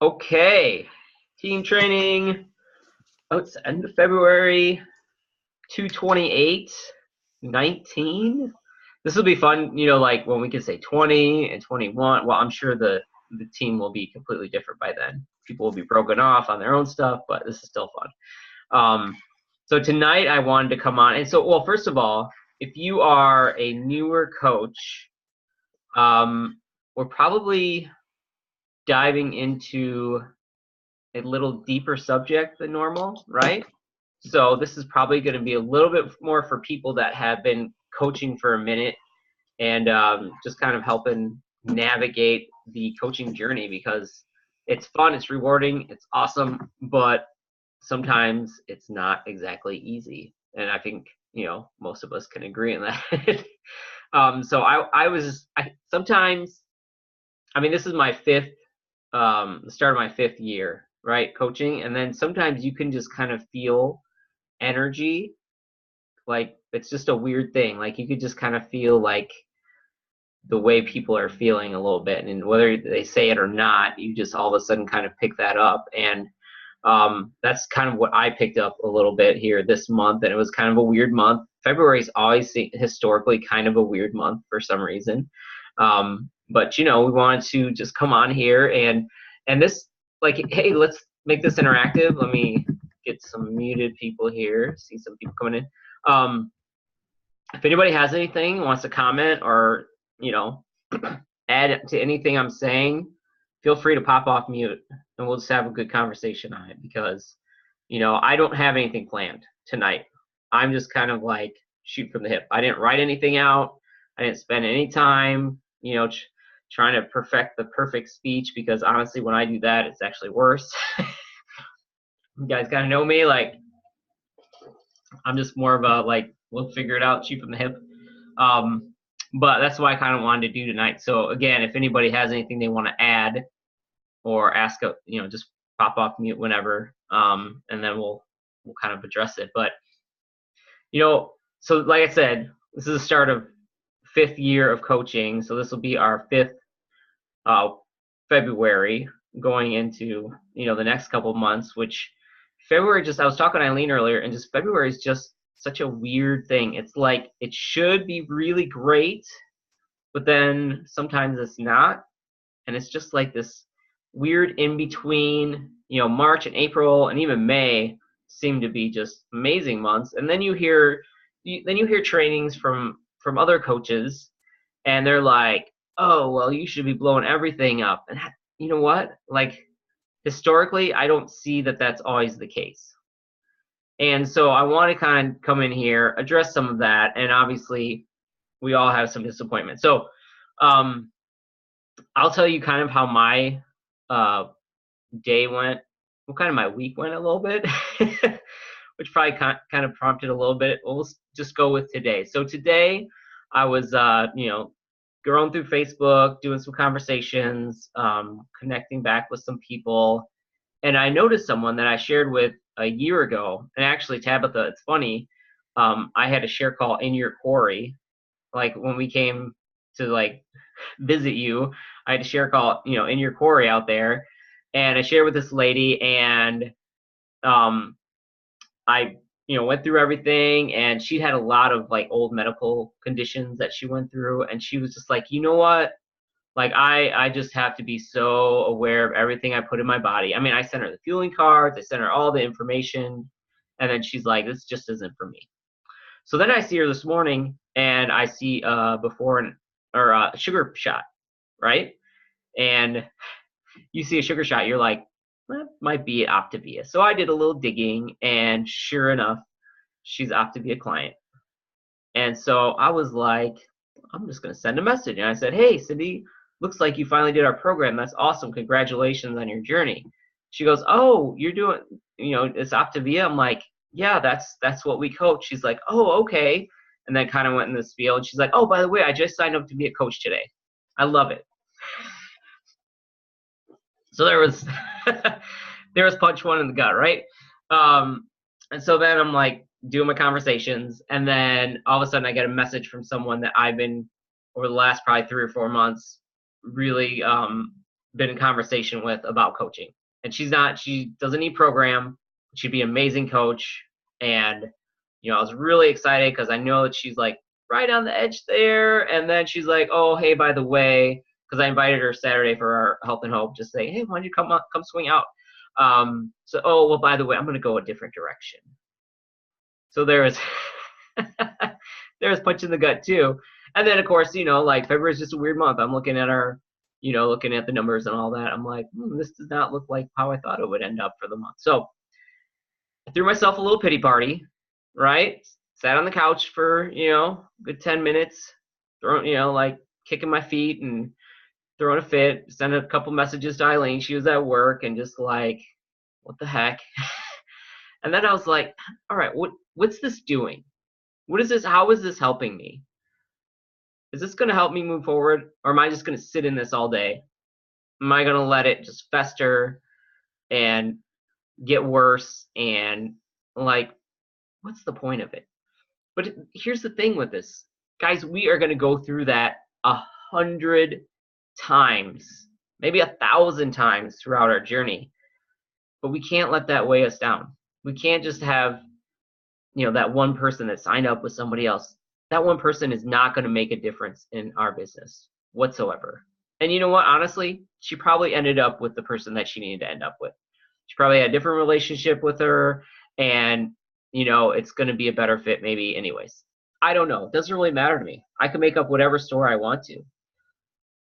Okay, team training. Oh, it's the end of February, 228, 19. This will be fun, like when we can say 20 and 21. Well, I'm sure the team will be completely different by then. People will be broken off on their own stuff, but this is still fun. So tonight I wanted to come on. And so, well, first of all, if you are a newer coach, we're probably diving into a little deeper subject than normal, right? So this is probably going to be a little bit more for people that have been coaching for a minute and just kind of helping navigate the coaching journey because it's fun, it's rewarding, it's awesome, but sometimes it's not exactly easy. And I think, most of us can agree on that. So I sometimes, I mean, this is my the start of my fifth year, right, coaching, and then sometimes you can just kind of feel energy, like it's just a weird thing. Like you could just kind of feel like the way people are feeling a little bit, and whether they say it or not, you just all of a sudden kind of pick that up, and that's kind of what I picked up a little bit here this month, and it was kind of a weird month. February is always historically kind of a weird month for some reason. But we wanted to just come on here and this, like, hey, let's make this interactive. Let me get some muted people here. See some people coming in. If anybody has anything, wants to comment or add to anything I'm saying, feel free to pop off mute and we'll just have a good conversation on it because I don't have anything planned tonight. I'm just kind of like shoot from the hip. I didn't write anything out. I didn't spend any time trying to perfect the perfect speech because honestly when I do that it's actually worse. You guys kind of know me, like I'm just more of a like we'll figure it out, shoot from the hip. But that's what I kind of wanted to do tonight. So again, if anybody has anything they want to add or ask, just pop off mute whenever, and then we'll kind of address it. But so like I said, this is the start of fifth year of coaching. So this will be our fifth February going into the next couple of months. Which February, just I was talking to Eileen earlier, and just February is just such a weird thing. It's like it should be really great, but then sometimes it's not, and it's just like this weird in between. March and April and even May seem to be just amazing months, and then you hear trainings from other coaches, and they're like, oh well, you should be blowing everything up, and you know what, like historically I don't see that that's always the case. And so I want to kind of come in here, address some of that, and obviously we all have some disappointment. So I'll tell you kind of how my day went, well, kind of my week went a little bit, which probably kind of prompted a little bit. We'll just go with today. So today I was, going through Facebook, doing some conversations, connecting back with some people, and I noticed someone that I shared with a year ago. And actually, Tabitha, it's funny, I had a share call in your quarry, like when we came to like visit you. I had a share call, in your quarry out there, and I shared with this lady, and I went through everything, and she had a lot of like old medical conditions that she went through, and she was just like, you know what, like I just have to be so aware of everything I put in my body. I mean, I sent her the fueling cards, I sent her all the information, and then she's like, this just isn't for me. So then I see her this morning, and I see before or a sugar shot, right? And you see a sugar shot, you're like, that might be Optavia. So I did a little digging, and sure enough, she's Optavia client. And so I was like, I'm just going to send a message. And I said, hey, Cindy, looks like you finally did our program. That's awesome. Congratulations on your journey. She goes, oh, you're doing, it's Optavia. I'm like, yeah, that's what we coach. She's like, oh, okay. And then kind of went in the spiel. And she's like, oh, by the way, I just signed up to be a coach today. I love it. So there was there was punch one in the gut, right? And so then I'm like doing my conversations, and then all of a sudden I get a message from someone that I've been over the last probably 3 or 4 months really been in conversation with about coaching. And she doesn't need program. She'd be an amazing coach. And, I was really excited because I know that she's like right on the edge there. And then she's like, oh, hey, by the way, because I invited her Saturday for our Health and Hope, just say, hey, why don't you come swing out? Oh, well, by the way, I'm going to go a different direction. So there was punch in the gut too. And then of course, like February is just a weird month. I'm looking at looking at the numbers and all that. I'm like, this does not look like how I thought it would end up for the month. So I threw myself a little pity party, right? Sat on the couch for, good 10 minutes, throwing, like kicking my feet and throwing a fit, sent a couple messages to Eileen. She was at work and just like, what the heck? And then I was like, all right, what's this doing? What is this? How is this helping me? Is this going to help me move forward? Or am I just going to sit in this all day? Am I going to let it just fester and get worse? And like, what's the point of it? But here's the thing with this. Guys, we are going to go through that 100 times, maybe 1,000 times throughout our journey. But we can't let that weigh us down. We can't just have, that one person that signed up with somebody else. That one person is not going to make a difference in our business whatsoever. And you know what? Honestly, she probably ended up with the person that she needed to end up with. She probably had a different relationship with her, and, it's going to be a better fit maybe anyways. I don't know. It doesn't really matter to me. I can make up whatever story I want to.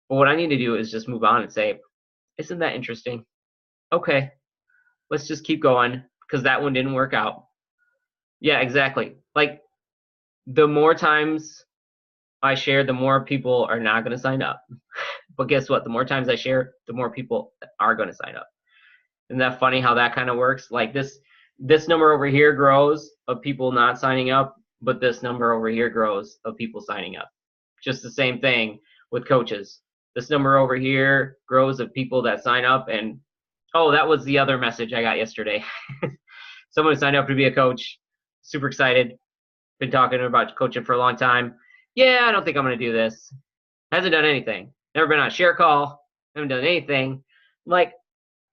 But what I need to do is just move on and say, isn't that interesting? Okay, let's just keep going because that one didn't work out. Yeah, exactly. Like, the more times I share, the more people are not going to sign up. But guess what? The more times I share, the more people are going to sign up. Isn't that funny how that kind of works? Like this number over here grows of people not signing up, but this number over here grows of people signing up. Just the same thing with coaches. This number over here grows of people that sign up, and oh, that was the other message I got yesterday. Someone signed up to be a coach. Super excited. Been talking about coaching for a long time. Yeah, I don't think I'm going to do this. Hasn't done anything. Never been on a share call. Haven't done anything. I'm like,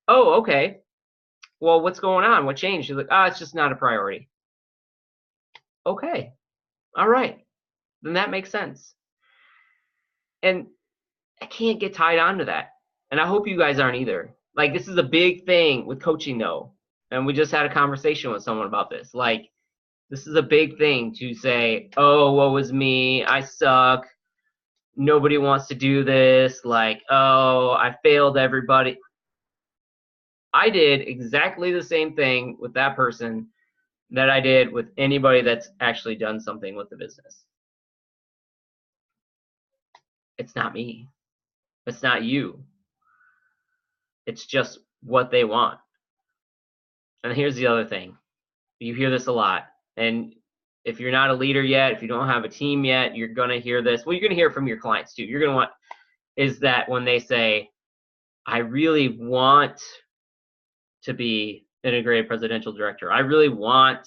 oh, okay. Well, what's going on? What changed? She's like, it's just not a priority. Okay. All right. Then that makes sense. And I can't get tied onto that. And I hope you guys aren't either. Like, this is a big thing with coaching, though. And we just had a conversation with someone about this. Like, this is a big thing to say, oh, woe is me. I suck. Nobody wants to do this. Like, oh, I failed everybody. I did exactly the same thing with that person that I did with anybody that's actually done something with the business. It's not me. It's not you. It's just what they want. And here's the other thing. You hear this a lot. And if you're not a leader yet, if you don't have a team yet, you're going to hear this. Well, you're going to hear it from your clients too. You're going to want is that when they say, I really want to be an integrated presidential director. I really want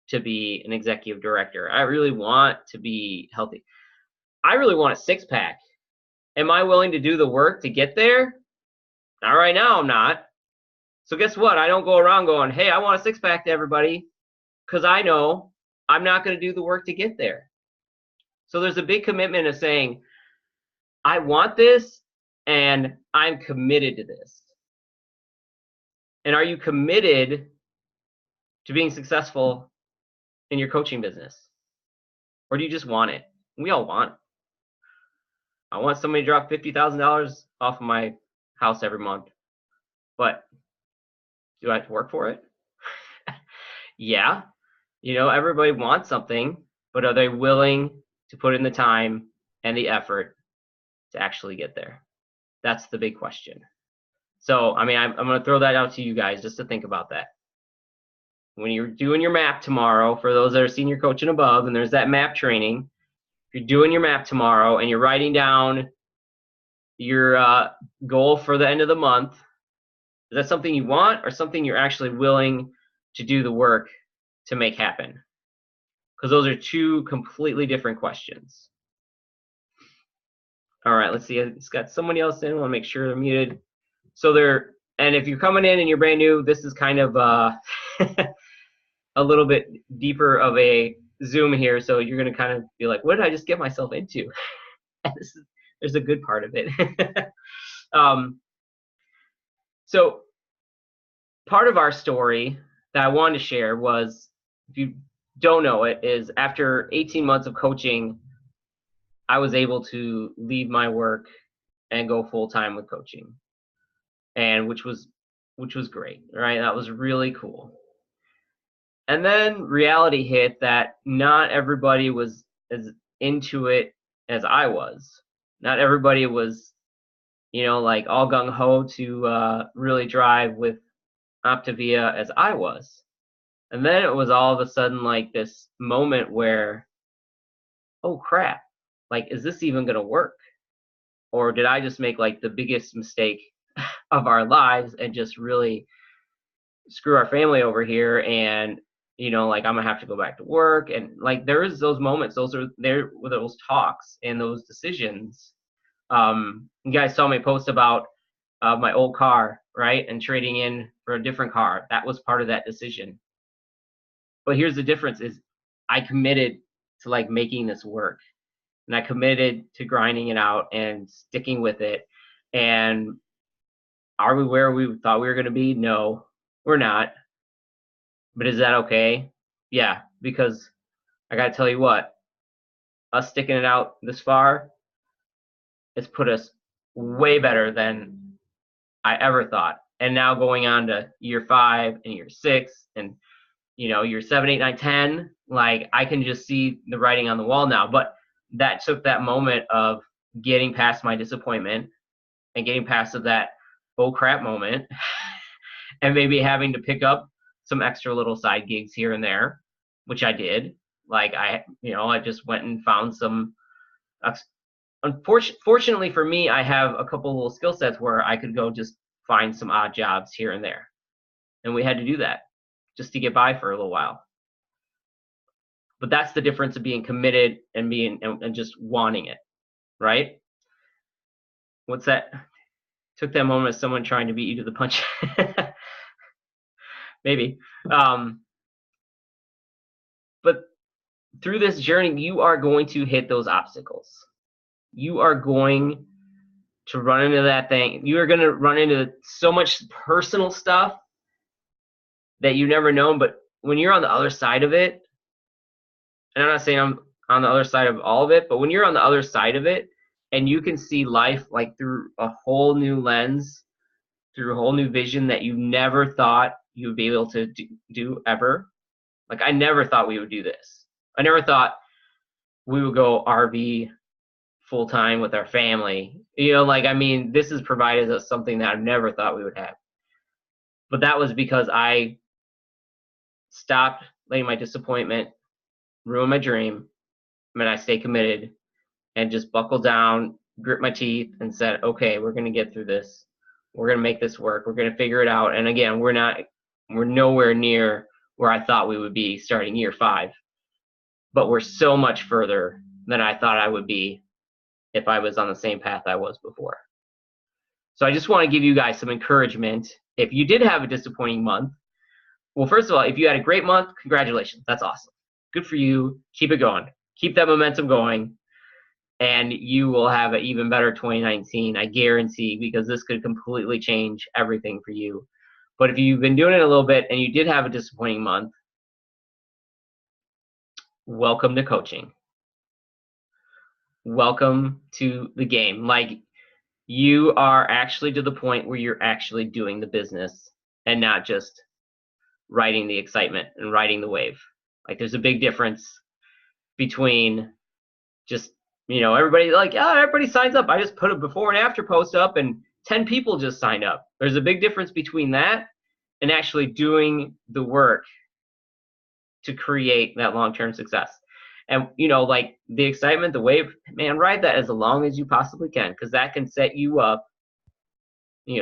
to be an executive director. I really want to be healthy. I really want a six-pack. Am I willing to do the work to get there? Not right now, I'm not. So guess what? I don't go around going, hey, I want a six-pack to everybody, because I know I'm not going to do the work to get there. So there's a big commitment of saying, I want this, and I'm committed to this. And are you committed to being successful in your coaching business? Or do you just want it? We all want it. I want somebody to drop $50,000 off of my house every month. But do I have to work for it? Yeah. Everybody wants something, but are they willing to put in the time and the effort to actually get there? That's the big question. So, I'm going to throw that out to you guys just to think about that. When you're doing your map tomorrow, for those that are senior coach and above, and there's that map training, if you're doing your map tomorrow and you're writing down your goal for the end of the month, is that something you want or something you're actually willing to do the work to make happen? Because those are two completely different questions. All right, let's see. It's got somebody else in. I want to make sure they're muted. So and if you're coming in and you're brand new, this is kind of a little bit deeper of a Zoom here. So you're going to kind of be like, what did I just get myself into? There's a good part of it. So part of our story that I wanted to share was, if you don't know it, is after 18 months of coaching, I was able to leave my work and go full-time with coaching, and which was great, right? That was really cool. And then reality hit that not everybody was as into it as I was. Not everybody was, like all gung-ho to really drive with Optavia as I was. And then it was all of a sudden like this moment where, oh crap, like, is this even going to work? Or did I just make like the biggest mistake of our lives and just really screw our family over here? And, like, I'm going to have to go back to work. And like, there is those moments, those talks and those decisions. You guys saw me post about my old car, right? And trading in for a different car. That was part of that decision. But here's the difference is I committed to like making this work, and I committed to grinding it out and sticking with it. And are we where we thought we were going to be? No, we're not. But is that okay? Yeah, because I got to tell you what, us sticking it out this far, it's put us way better than I ever thought. And now going on to year 5 and year 6 and year 7, 8, 9, 10, like I can just see the writing on the wall now. But that took that moment of getting past my disappointment and getting past that oh crap moment and maybe having to pick up some extra little side gigs here and there, which I did. Like I just went and found some. Unfortunately for me, I have a couple little skill sets where I could go just find some odd jobs here and there, and we had to do that just to get by for a little while. But that's the difference of being committed and and just wanting it, right? What's that? Took that moment of someone trying to beat you to the punch. Maybe. But through this journey, you are going to hit those obstacles. You are going to run into that thing. You are going to run into so much personal stuff that you've never known. But when you're on the other side of it, and I'm not saying I'm on the other side of all of it, but when you're on the other side of it and you can see life like through a whole new lens, through a whole new vision that you never thought you would be able to do ever. Like I never thought we would do this. I never thought we would go RV full time with our family. This has provided us something that I never thought we would have. But that was because I stopped letting my disappointment ruin my dream. I stayed committed and just buckled down, grit my teeth, and said, okay, we're going to get through this. We're going to make this work. We're going to figure it out. And again, we're nowhere near where I thought we would be starting year 5, but we're so much further than I thought I would be if I was on the same path I was before. So I just want to give you guys some encouragement. If you did have a disappointing month, well, first of all, if you had a great month, congratulations. That's awesome. Good for you. Keep it going. Keep that momentum going. And you will have an even better 2019, I guarantee, because this could completely change everything for you. But if you've been doing it a little bit and you did have a disappointing month, welcome to coaching. Welcome to the game. Like, you are actually to the point where you're actually doing the business and not just riding the excitement and riding the wave. Like, there's a big difference between just, everybody everybody signs up. I just put a before and after post up and 10 people just signed up. There's a big difference between that and actually doing the work to create that long-term success. And, like the excitement, the wave, man, ride that as long as you possibly can, because that can set you up,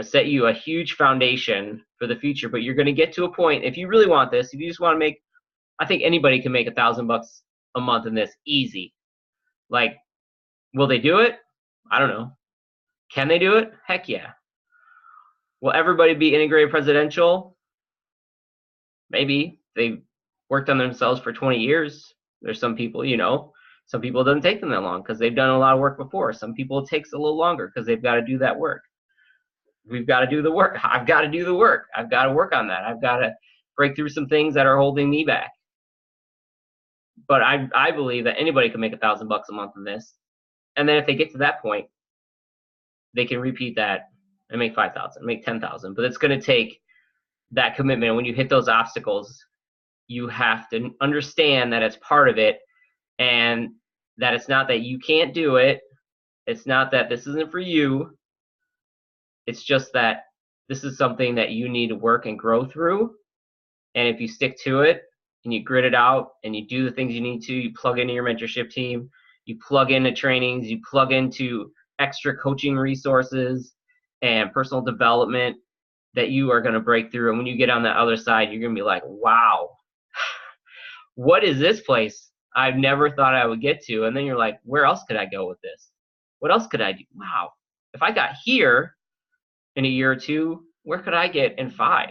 set you a huge foundation for the future. But you're going to get to a point, if you really want this, if you just want to make, I think anybody can make $1,000 a month in this easy. Like, will they do it? I don't know. Can they do it? Heck yeah. Will everybody be integrated presidential? Maybe. They've worked on themselves for 20 years. There's some people, some people it doesn't take them that long because they've done a lot of work before. Some people it takes a little longer because they've got to do that work. We've got to do the work. I've got to do the work. I've got to work on that. I've got to break through some things that are holding me back. But I believe that anybody can make $1,000 a month in this. And then if they get to that point, they can repeat that and make 5,000, make 10,000. But it's going to take that commitment. When you hit those obstacles, you have to understand that it's part of it, and that it's not that you can't do it. It's not that this isn't for you. It's just that this is something that you need to work and grow through. And if you stick to it and you grit it out and you do the things you need to, you plug into your mentorship team, you plug into trainings, you plug into extra coaching resources and personal development, that you are going to break through. And when you get on the other side, you're going to be like, wow, what is this place I've never thought I would get to? And then you're like, where else could I go with this? What else could I do? Wow, if I got here in a year or two, where could I get in 5?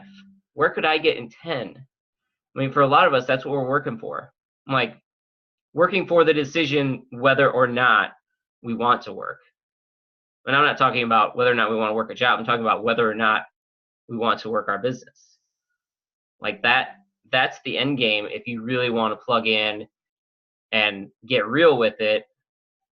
Where could I get in 10? I mean, for a lot of us, that's what we're working for. I'm like, working for the decision whether or not we want to work. And I'm not talking about whether or not we want to work a job. I'm talking about whether or not we want to work our business. Like that's the end game. If you really want to plug in and get real with it,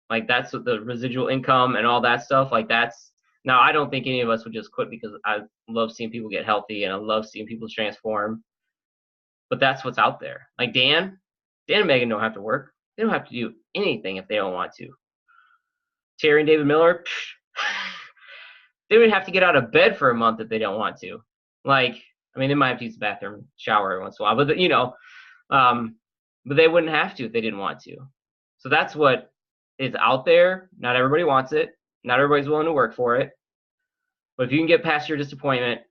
like that's what the residual income and all that stuff, like that's, now I don't think any of us would just quit, because I love seeing people get healthy and I love seeing people transform. But that's what's out there. Like Dan and Megan don't have to work. They don't have to do anything if they don't want to. Terry and David Miller, they would have to get out of bed for a month if they don't want to. Like, I mean, they might have to use the bathroom, shower every once in a while, but but they wouldn't have to if they didn't want to. So that's what is out there. Not everybody wants it. Not everybody's willing to work for it. But if you can get past your disappointment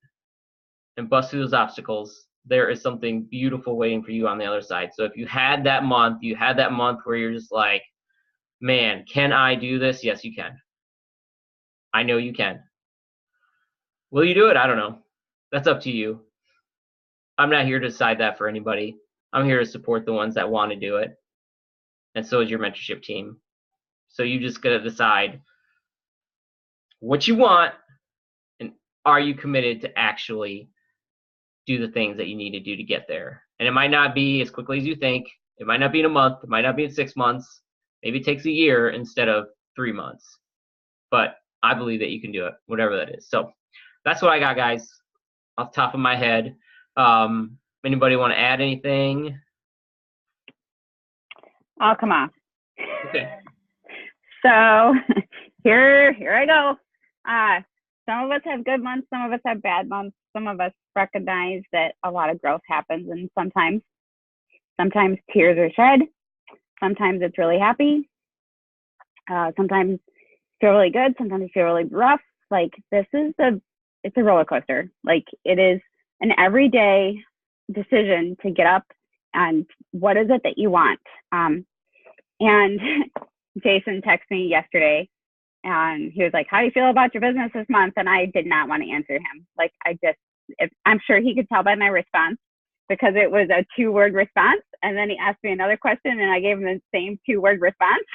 and bust through those obstacles, there is something beautiful waiting for you on the other side. So if you had that month where you're just like, man, can I do this? Yes, you can. I know you can. Will you do it? I don't know. That's up to you. I'm not here to decide that for anybody. I'm here to support the ones that want to do it. And so is your mentorship team. So you just got to decide what you want, and are you committed to actually do the things that you need to do to get there. And it might not be as quickly as you think. It might not be in a month. It might not be in 6 months. Maybe it takes a year instead of 3 months. But I believe that you can do it, whatever that is. So that's what I got, guys, off the top of my head. Anybody want to add anything? Oh, come on. Okay. So here I go. Some of us have good months. Some of us have bad months. Some of us recognize that a lot of growth happens, and sometimes tears are shed. Sometimes it's really happy. Sometimes feel really good. Sometimes you feel really rough. Like it's a roller coaster. Like it is an everyday decision to get up and what is it that you want. And Jason texted me yesterday and he was like, how do you feel about your business this month? And I did not want to answer him. Like I'm sure he could tell by my response, because it was a 2-word response. And then he asked me another question and I gave him the same 2-word response.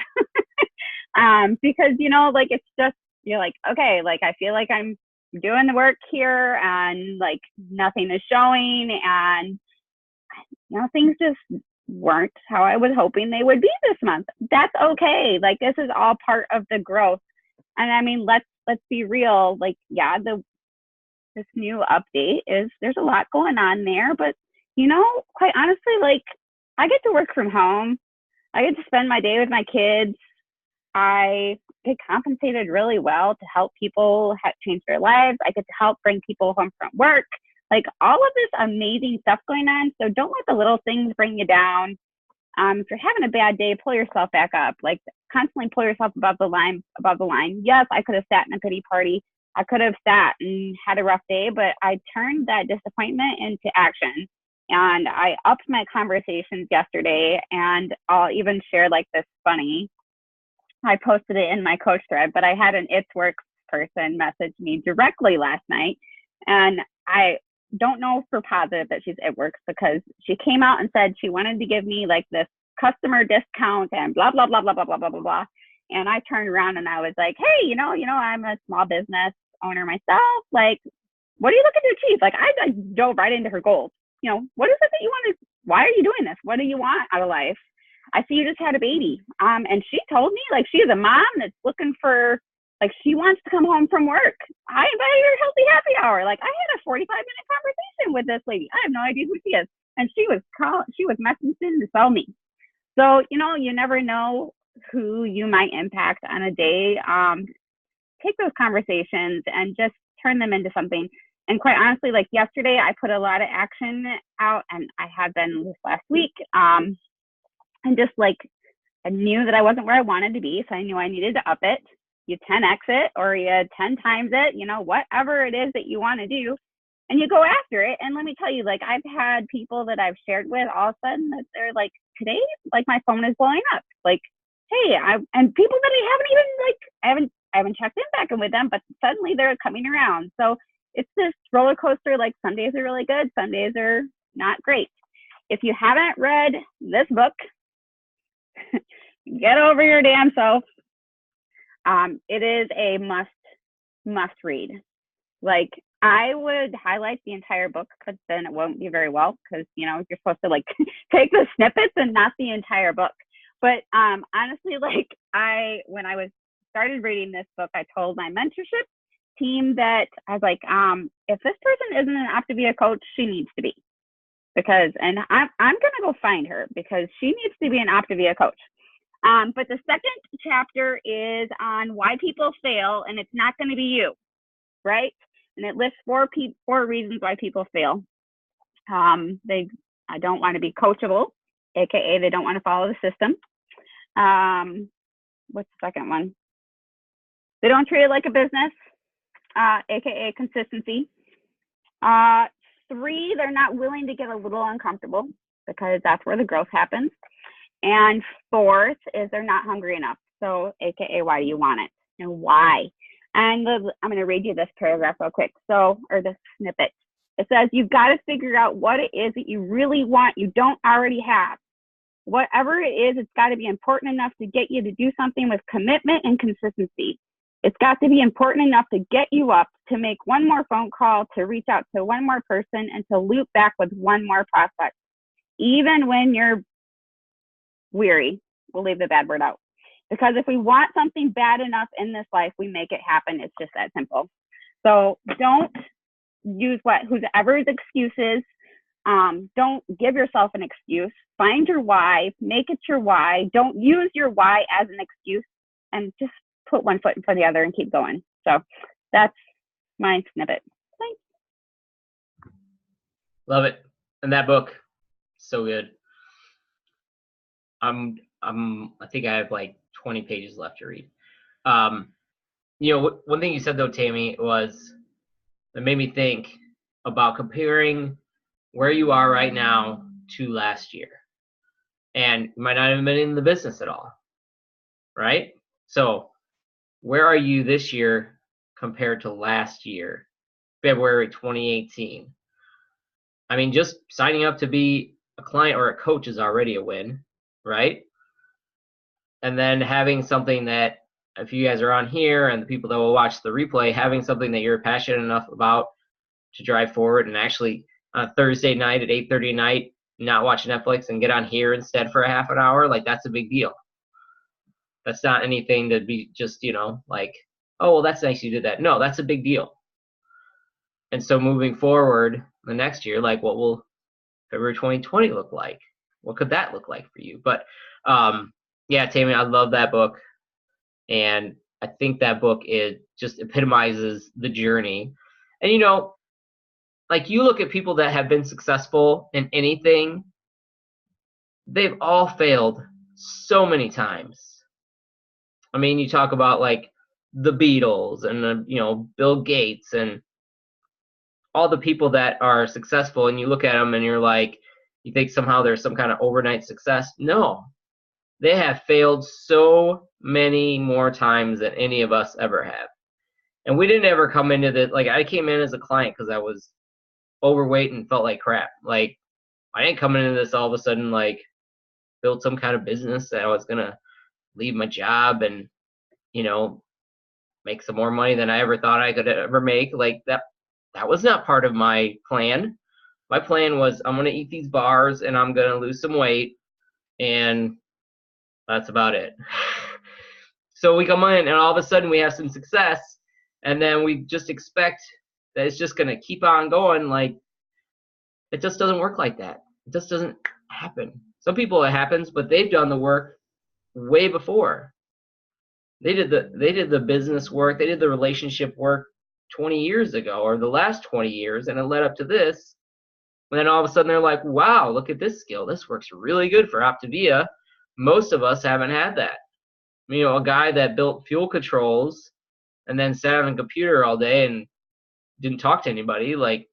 Because, like, it's just, you're like, okay, like, I feel like I'm doing the work here and like nothing is showing, and, things just weren't how I was hoping they would be this month. That's okay. Like, this is all part of the growth. And I mean, let's be real. Like, yeah, this new update there's a lot going on there, but quite honestly, like, I get to work from home. I get to spend my day with my kids. I get compensated really well to help people change their lives. I get to help bring people home from work. Like, all of this amazing stuff going on. So don't let the little things bring you down. If you're having a bad day, pull yourself back up. Like, constantly pull yourself above the line. Yes, I could have sat in a pity party. I could have sat and had a rough day, but I turned that disappointment into action. And I upped my conversations yesterday, and I'll even share like this funny I posted it in my coach thread, but I had an It's Works person message me directly last night. And I don't know for positive that she's It Works, because she came out and said she wanted to give me like this customer discount and blah, blah, blah, blah, blah, blah, blah, blah, blah. And I turned around and I was like, hey, I'm a small business owner myself. Like, what are you looking to achieve? Like, I dove right into her goals. What is it that you want to, why are you doing this? What do you want out of life? I see you just had a baby. And she told me, like, she is a mom that's looking for, like, she wants to come home from work. I invited her healthy happy hour. Like, I had a 45-minute conversation with this lady. I have no idea who she is. And she was messaging to sell me. So, you never know who you might impact on a day. Take those conversations and just turn them into something. And quite honestly, like yesterday, I put a lot of action out, and I have been this last week. And just like, I knew that I wasn't where I wanted to be, so I knew I needed to up it. You 10x it, or you 10 times it, whatever it is that you want to do, and you go after it. And let me tell you, like, I've had people that I've shared with, all of a sudden that they're like, today, like, my phone is blowing up. Like, hey, and people that I haven't even, like, I haven't checked in back in with them, but suddenly they're coming around. So it's this roller coaster. Like, some days are really good, some days are not great. If you haven't read this book, get over your damn self. It is a must read. Like, I would highlight the entire book, because then it won't be very well, because you're supposed to like take the snippets and not the entire book. But honestly, like, when I started reading this book, I told my mentorship team that I was like, if this person isn't an Optavia coach, she needs to be, because, and I'm gonna go find her, because she needs to be an Optavia coach. But the second chapter is on why people fail, and it's not going to be you, right? And it lists four reasons why people fail. They don't want to be coachable, aka they don't want to follow the system. What's the second one? They don't treat it like a business, aka consistency. 3, they're not willing to get a little uncomfortable, because that's where the growth happens. And 4th is they're not hungry enough. So, aka, why do you want it, and why? And I'm going to read you this paragraph real quick. Or this snippet. It says, you've got to figure out what it is that you really want you don't already have. Whatever it is, it's got to be important enough to get you to do something with commitment and consistency. It's got to be important enough to get you up, to make one more phone call, to reach out to one more person, and to loop back with one more prospect. Even when you're weary, we'll leave the bad word out. Because if we want something bad enough in this life, we make it happen. It's just that simple. So don't use whoever's excuses. Don't give yourself an excuse. Find your why. Make it your why. Don't use your why as an excuse, and just put one foot in front of the other and keep going. So that's my snippet. Thanks. Love it. And that book, so good. I think I have like 20 pages left to read. One thing you said though, Tammy, was it made me think about comparing where you are right now to last year. And you might not have been in the business at all, right? So where are you this year compared to last year, February 2018? I mean, just signing up to be a client or a coach is already a win, right? And then having something that, if you guys are on here and the people that will watch the replay, having something that you're passionate enough about to drive forward, and actually on a Thursday night at 8:30 at night, not watch Netflix and get on here instead for a half an hour, like, that's a big deal. That's not anything to be just, like, oh, well, that's nice you did that. No, that's a big deal. And so moving forward the next year, like, what will February 2020 look like? What could that look like for you? But yeah, Tammy, I love that book. And I think that book just epitomizes the journey. And, like, you look at people that have been successful in anything, they've all failed so many times. I mean, you talk about like the Beatles and Bill Gates and all the people that are successful, and you look at them and you're like, you think somehow there's some kind of overnight success. No, they have failed so many more times than any of us ever have. And we didn't ever come into this, like I came in as a client because I was overweight and felt like crap. Like I didn't come into this all of a sudden like build some kind of business that I was gonna leave my job and, you know, make some more money than I ever thought I could ever make. Like that was not part of my plan. My plan was I'm gonna eat these bars and I'm gonna lose some weight, and that's about it. So we come in and all of a sudden we have some success, and then we just expect that it's just gonna keep on going. Like it just doesn't work like that. It just doesn't happen. Some people it happens, but they've done the work way before. They did the business work, they did the relationship work 20 years ago or the last 20 years, and it led up to this. And then all of a sudden they're like, wow, look at this skill. This works really good for Optavia. Most of us haven't had that. You know, a guy that built fuel controls and then sat on a computer all day and didn't talk to anybody, like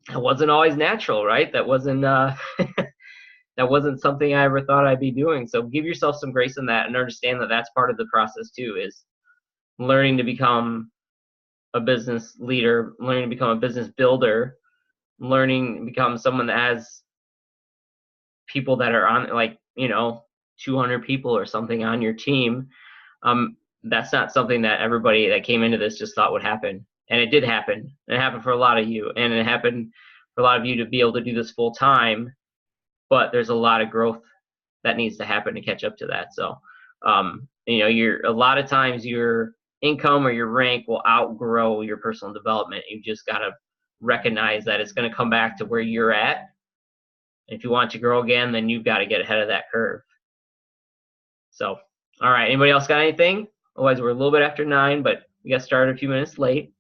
that wasn't always natural, right? That wasn't that wasn't something I ever thought I'd be doing. So give yourself some grace in that and understand that that's part of the process too, is learning to become a business leader, learning to become a business builder, learning to become someone that has people that are on, like, you know, 200 people or something on your team. That's not something that everybody that came into this just thought would happen. And it did happen. It happened for a lot of you. And it happened for a lot of you to be able to do this full time. But there's a lot of growth that needs to happen to catch up to that. So, you know, a lot of times your income or your rank will outgrow your personal development. You just got to recognize that it's going to come back to where you're at. If you want to grow again, then you've got to get ahead of that curve. So, all right. Anybody else got anything? Otherwise, we're a little bit after 9, but we got started a few minutes late.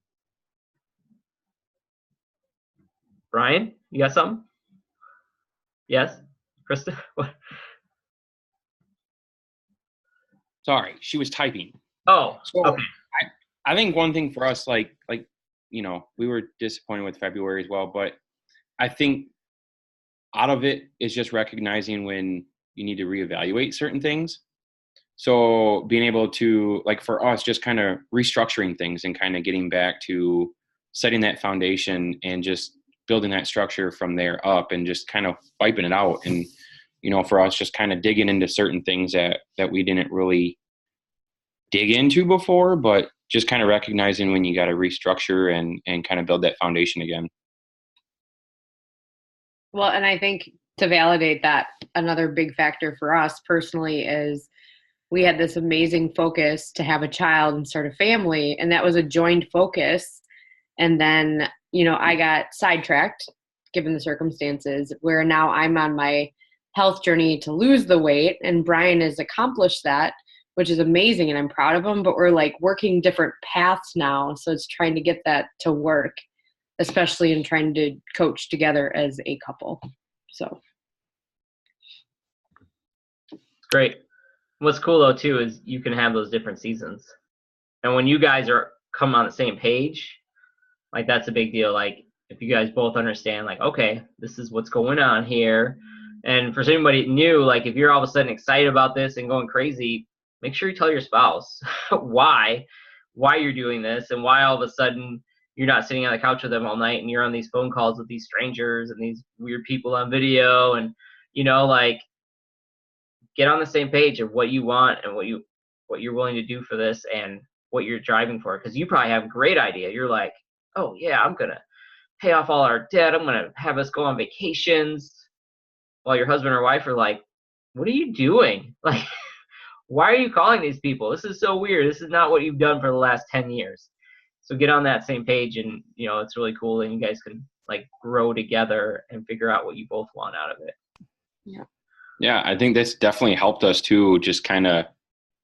Brian, you got something? Yes? Krista? What? Sorry, she was typing. Oh, so okay. I think one thing for us, like, you know, we were disappointed with February as well, but I think out of it is just recognizing when you need to reevaluate certain things. So being able to, like for us, just kind of restructuring things and kind of getting back to setting that foundation and just building that structure from there up and just kind of wiping it out. And, you know, for us, just kind of digging into certain things that we didn't really dig into before, but just kind of recognizing when you got to restructure and kind of build that foundation again. Well, and I think to validate that, another big factor for us personally is we had this amazing focus to have a child and start a family, and that was a joined focus. And then, you know, I got sidetracked given the circumstances, where now I'm on my health journey to lose the weight, and Brian has accomplished that, which is amazing, and I'm proud of him, but we're like working different paths now. So it's trying to get that to work, especially in trying to coach together as a couple. So. Great. What's cool though too is you can have those different seasons. And when you guys are come on the same page, like that's a big deal. Like if you guys both understand, like, okay, this is what's going on here. And for somebody new, like if you're all of a sudden excited about this and going crazy, make sure you tell your spouse why you're doing this and why all of a sudden you're not sitting on the couch with them all night and you're on these phone calls with these strangers and these weird people on video. And, you know, like get on the same page of what you want and what you're willing to do for this and what you're driving for. Because you probably have a great idea. You're like, oh yeah, I'm going to pay off all our debt. I'm going to have us go on vacations. While your husband or wife are like, what are you doing? Like, why are you calling these people? This is so weird. This is not what you've done for the last 10 years. So get on that same page, and, you know, it's really cool. And you guys can like grow together and figure out what you both want out of it. Yeah. Yeah. I think that's definitely helped us too, just kind of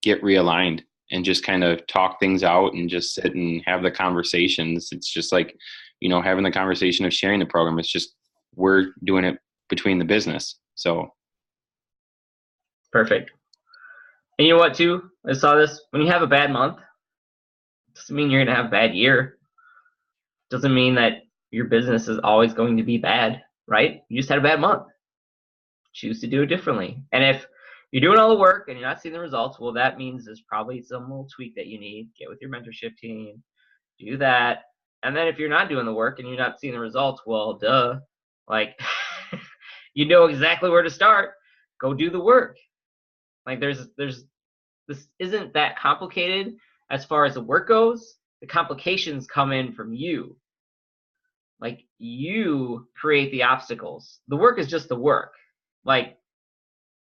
get realigned and just kind of talk things out and just sit and have the conversations. It's just like, you know, having the conversation of sharing the program. It's just, we're doing it between the business. So. Perfect. And you know what, too? I saw this. When you have a bad month, doesn't mean you're going to have a bad year. Doesn't mean that your business is always going to be bad, right? You just had a bad month. Choose to do it differently. And if you're doing all the work and you're not seeing the results, well, that means there's probably some little tweak that you need. Get with your mentorship team, do that. And then if you're not doing the work and you're not seeing the results, well, duh, like you know exactly where to start. Go do the work. Like there's this isn't that complicated as far as the work goes. The complications come in from you. Like you create the obstacles. The work is just the work. Like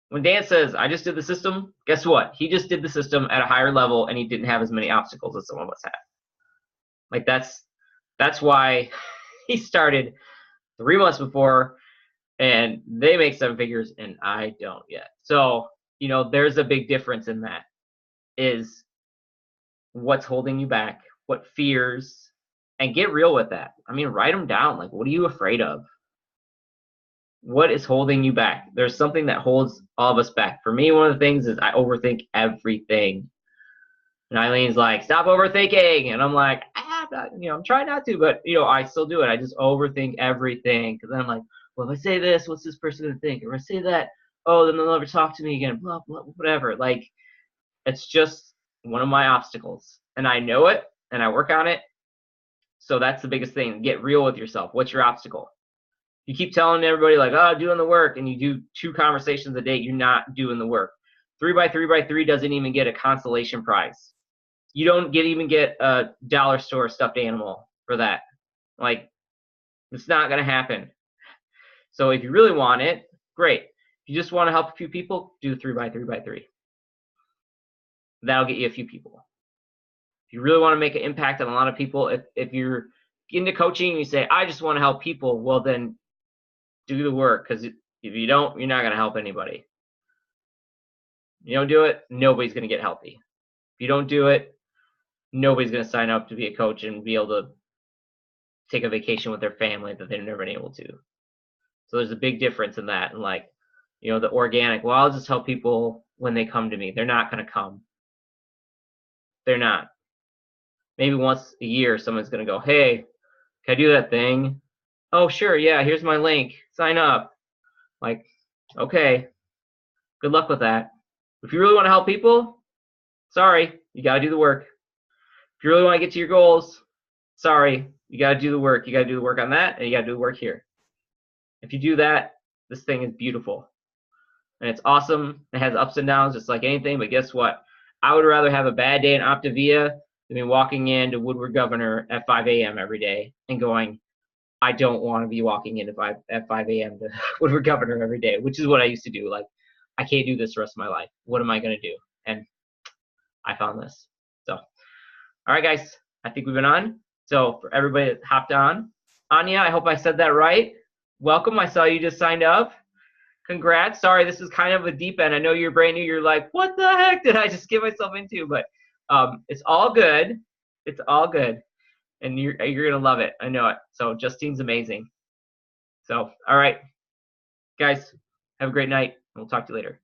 when Dan says, I just did the system, guess what? He just did the system at a higher level and he didn't have as many obstacles as some of us have. Like that's why he started 3 months before and they make 7 figures and I don't yet. So, you know, there's a big difference in that. Is what's holding you back, what fears, and get real with that. I mean, write them down. Like, what are you afraid of? What is holding you back? There's something that holds all of us back. For me, one of the things is I overthink everything. And Eileen's like, stop overthinking. And I'm like, I'm trying not to, but, I still do it. I just overthink everything. Because then I'm like, well, if I say this, what's this person going to think? If I say that, oh, then they'll never talk to me again, blah, blah, whatever. Like, it's just one of my obstacles. And I know it, and I work on it. So that's the biggest thing. Get real with yourself. What's your obstacle? You keep telling everybody, like, oh, doing the work, and you do 2 conversations a day, you're not doing the work. 3x3x3 doesn't even get a consolation prize. You don't even get a dollar store stuffed animal for that. Like, it's not going to happen. So if you really want it, great. If you just want to help a few people, do 3x3x3. That'll get you a few people. If you really want to make an impact on a lot of people, if you're into coaching and you say, I just want to help people, well, then do the work, because if you don't, you're not going to help anybody. You don't do it, nobody's going to get healthy. If you don't do it, nobody's going to sign up to be a coach and be able to take a vacation with their family that they've never been able to. So there's a big difference in that. And like, the organic, well, I'll just help people when they come to me. They're not going to come. They're not. Maybe once a year, someone's going to go, hey, can I do that thing? Oh, sure. Yeah, here's my link. Sign up. Like, okay, good luck with that. If you really want to help people, sorry, you got to do the work. If you really want to get to your goals, sorry, you got to do the work. You got to do the work on that, and you got to do the work here. If you do that, this thing is beautiful. And it's awesome. It has ups and downs just like anything, but guess what? I would rather have a bad day in Optavia than be walking into Woodward Governor at 5 a.m. every day and going, I don't want to be walking in at 5 a.m. to Woodward Governor every day, which is what I used to do. Like, I can't do this the rest of my life. What am I going to do? And I found this. So, all right, guys, I think we've been on. So for everybody that hopped on, Anya, I hope I said that right. Welcome. I saw you just signed up. Congrats. Sorry, this is kind of a deep end. I know you're brand new. You're like, what the heck did I just get myself into? But it's all good. It's all good. And you're going to love it. I know it. So Justine's amazing. So, all right, guys, have a great night. We'll talk to you later.